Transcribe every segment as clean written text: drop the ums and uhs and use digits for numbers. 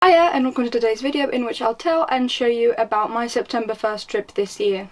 Hiya and welcome to today's video in which I'll tell and show you about my September 1st trip this year.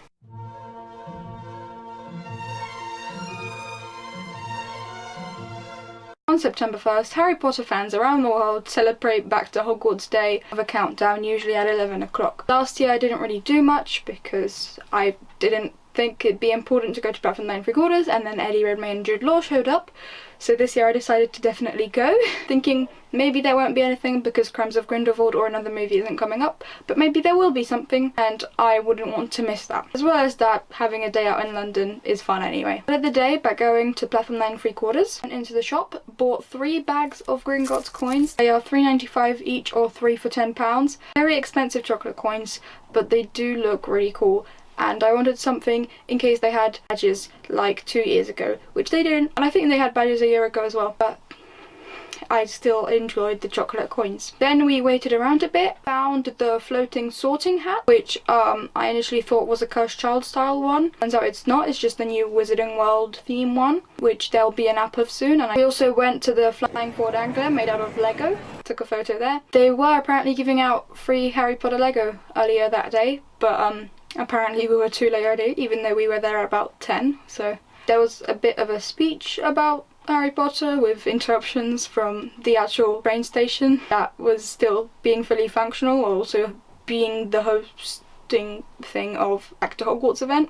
On September 1st, Harry Potter fans around the world celebrate Back to Hogwarts Day of a countdown, usually at 11 o'clock. Last year I didn't really do much because I didn't think it'd be important to go to Bath and 9 3/4, and then Eddie Redmayne and Jude Law showed up. So this year I decided to definitely go, thinking maybe there won't be anything because Crimes of Grindelwald or another movie isn't coming up, but maybe there will be something and I wouldn't want to miss that. As well as that, having a day out in London is fun anyway. I started the day by going to Bath and 9 3/4, went into the shop, bought 3 bags of Gringotts coins. They are £3.95 each or 3 for £10. Very expensive chocolate coins, but they do look really cool. And I wanted something in case they had badges like 2 years ago, which they didn't, and I think they had badges a year ago as well, but I still enjoyed the chocolate coins. Then we waited around a bit, found the floating sorting hat, which I initially thought was a Cursed Child style one. Turns out it's not, it's just the new Wizarding World theme one, which there'll be an app of soon. And we also went to the Flying Forward Angler made out of Lego, took a photo there. They were apparently giving out free Harry Potter Lego earlier that day, but apparently we were too late already, even though we were there about 10, so there was a bit of a speech about Harry Potter with interruptions from the actual train station that was still being fully functional, or also being the hosting thing of Back to Hogwarts event.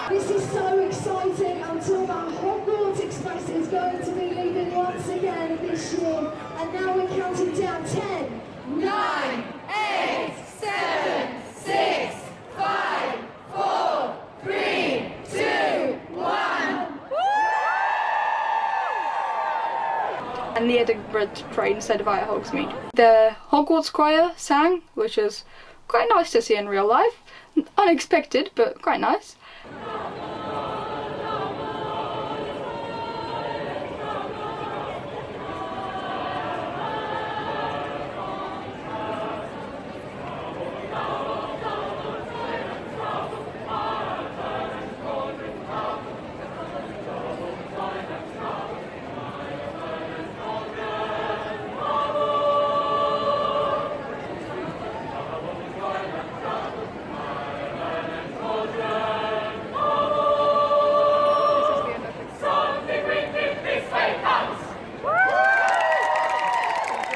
This is so exciting. I'm talking about Hogwarts Express is going to be leaving once again this year. And now we're counting down 10, 9, 8, 7, 6, 5, 4, 3, 2, 1. And the Edinburgh train said via Hogsmeade. The Hogwarts choir sang, which was quite nice to see in real life. Unexpected, but quite nice.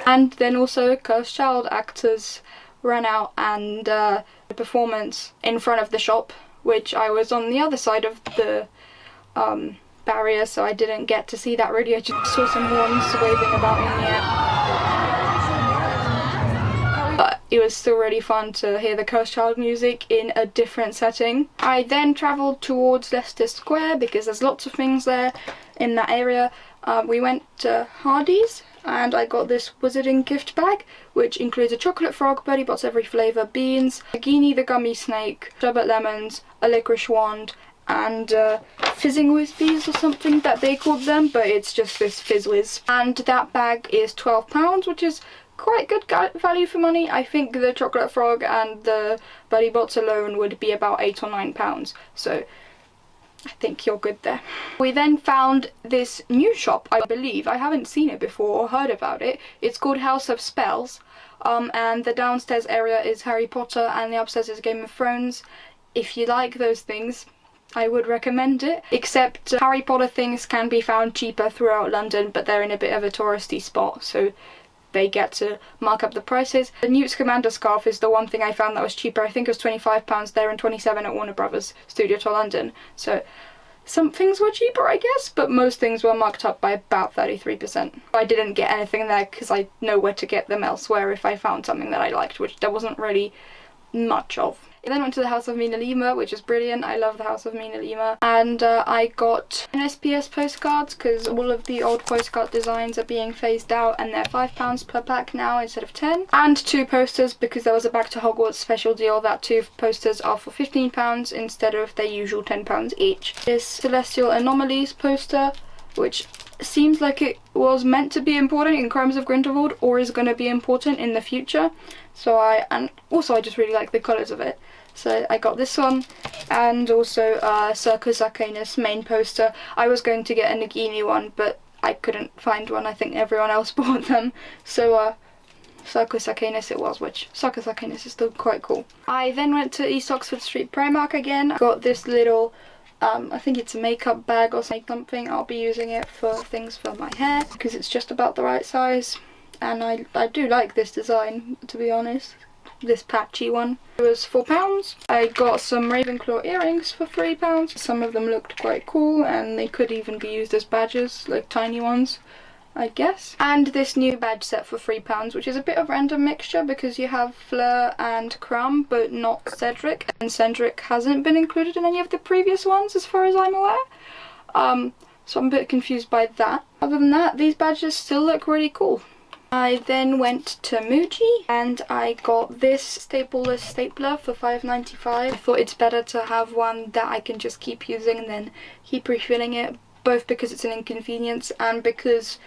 And then also Cursed Child actors ran out and a performance in front of the shop, which I was on the other side of the barrier, so I didn't get to see that really. I just saw some horns waving about in the air. But it was still really fun to hear the Cursed Child music in a different setting. I then travelled towards Leicester Square because there's lots of things there in that area. We went to Hardee's and I got this Wizarding gift bag, which includes a chocolate frog, Bertie Bott's every flavour, beans, Nagini the gummy snake, sherbet lemons, a licorice wand, and fizzing whizbies or something that they called them, but it's just this fizz whiz. And that bag is £12, which is quite good value for money. I think the chocolate frog and the Bertie Bott's alone would be about £8 or £9, so I think you're good there. We then found this new shop, I believe. I haven't seen it before or heard about it. It's called House of Spells, and the downstairs area is Harry Potter and the upstairs is Game of Thrones. If you like those things, I would recommend it. Except Harry Potter things can be found cheaper throughout London, but they're in a bit of a touristy spot, so they get to mark up the prices. The Newt Scamander scarf is the one thing I found that was cheaper. I think it was £25 there and £27 at Warner Brothers Studio Tour London. So some things were cheaper, I guess, but most things were marked up by about 33%. I didn't get anything there because I know where to get them elsewhere if I found something that I liked, which there wasn't really much of. I then went to the House of Mina Lima, which is brilliant. I love the House of Mina Lima. And I got an SPS postcards because all of the old postcard designs are being phased out and they're £5 per pack now instead of 10. And 2 posters because there was a Back to Hogwarts special deal that 2 posters are for £15 instead of their usual £10 each. This Celestial Anomalies poster, which seems like it was meant to be important in Crimes of Grindelwald or is going to be important in the future. So and also I just really like the colours of it. So I got this one, and also Circus Arcanus main poster. I was going to get a Nagini one, but I couldn't find one. I think everyone else bought them. So Circus Arcanus it was, which Circus Arcanus is still quite cool. I then went to East Oxford Street Primark again. Got this little, I think it's a makeup bag or something. I'll be using it for things for my hair because it's just about the right size. And I do like this design, to be honest. This patchy one. It was £4. I got some Ravenclaw earrings for £3. Some of them looked quite cool and they could even be used as badges, like tiny ones, I guess. And this new badge set for £3, which is a bit of random mixture because you have Fleur and Crumb, but not Cedric. And Cedric hasn't been included in any of the previous ones as far as I'm aware. So I'm a bit confused by that. Other than that, these badges still look really cool. I then went to Mookie and I got this stapleless stapler for £5.95. I thought it's better to have one that I can just keep using and then keep refilling it, both because it's an inconvenience and because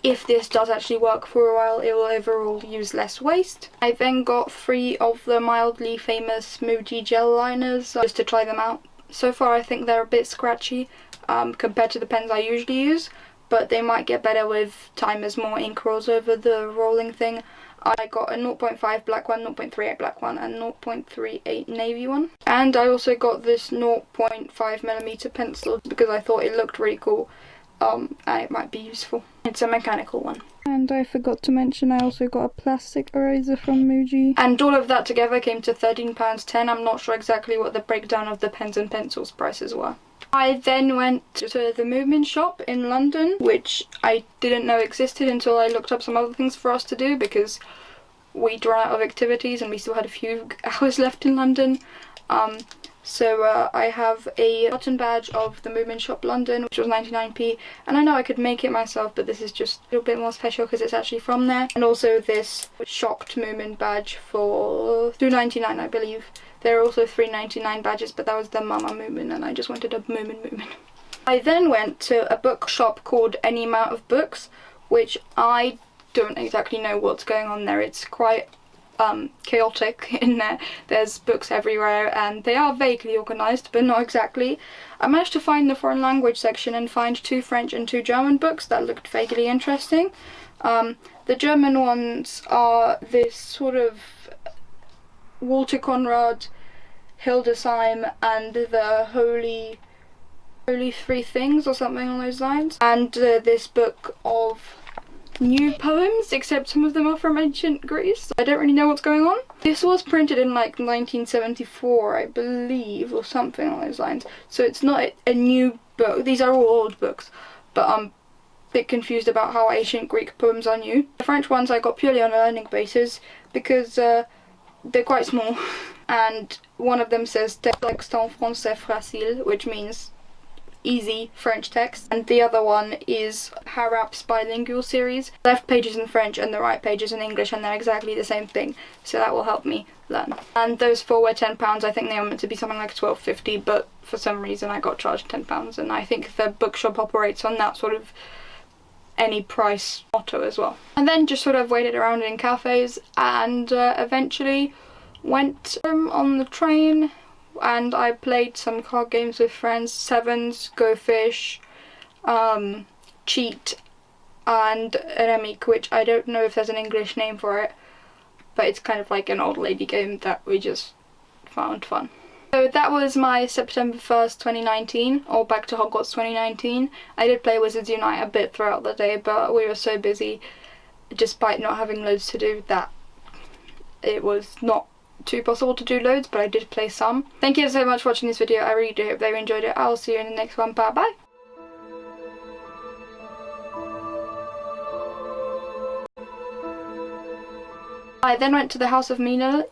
if this does actually work for a while, it will overall use less waste. I then got 3 of the mildly famous Mookie gel liners just to try them out. So far I think they're a bit scratchy compared to the pens I usually use, but they might get better with time as more ink rolls over the rolling thing. I got a 0.5 black one, 0.38 black one, and 0.38 navy one. And I also got this 0.5mm pencil because I thought it looked really cool and it might be useful. It's a mechanical one. And I forgot to mention I also got a plastic eraser from Mookie. And all of that together came to £13.10. I'm not sure exactly what the breakdown of the pens and pencils prices were. I then went to the Moomin shop in London, which I didn't know existed until I looked up some other things for us to do because we'd run out of activities and we still had a few hours left in London. So I have a button badge of the Moomin shop London, which was 99p, and I know I could make it myself, but this is just a little bit more special because it's actually from there. And also this shocked Moomin badge for £2.99, I believe. There are also £3.99 badges, but that was the Mama Moomin, and I just wanted a Moomin. I then went to a bookshop called Any Amount of Books, which I don't exactly know what's going on there. It's quite chaotic in there. There's books everywhere and they are vaguely organised, but not exactly. I managed to find the foreign language section and find 2 French and 2 German books that looked vaguely interesting. The German ones are this sort of Walter Conrad, Hildesheim and the Holy Three Things or something along those lines, and this book of new poems, except some of them are from ancient Greece. I don't really know what's going on. This was printed in like 1974, I believe, or something along those lines, so it's not a new book. These are all old books, but I'm a bit confused about how ancient Greek poems are new. The French ones I got purely on a learning basis because they're quite small and one of them says texte en français facile, which means easy French text, and the other one is Harap's bilingual series. Left pages in French and the right pages in English, and they're exactly the same thing, so that will help me learn. And those 4 were £10. I think they were meant to be something like £12.50, but for some reason I got charged £10, and I think the bookshop operates on that sort of any price motto as well. And then just sort of waited around in cafes and eventually went home on the train, and I played some card games with friends, Sevens, Go Fish, Cheat, and Remic, which I don't know if there's an English name for it, but it's kind of like an old lady game that we just found fun. So that was my September 1st, 2019, or Back to Hogwarts 2019. I did play Wizards Unite a bit throughout the day, but we were so busy, despite not having loads to do, that it was not too possible to do loads, but I did play some. Thank you so much for watching this video. I really do hope that you enjoyed it. I'll see you in the next one. Bye bye. I then went to the House of Mina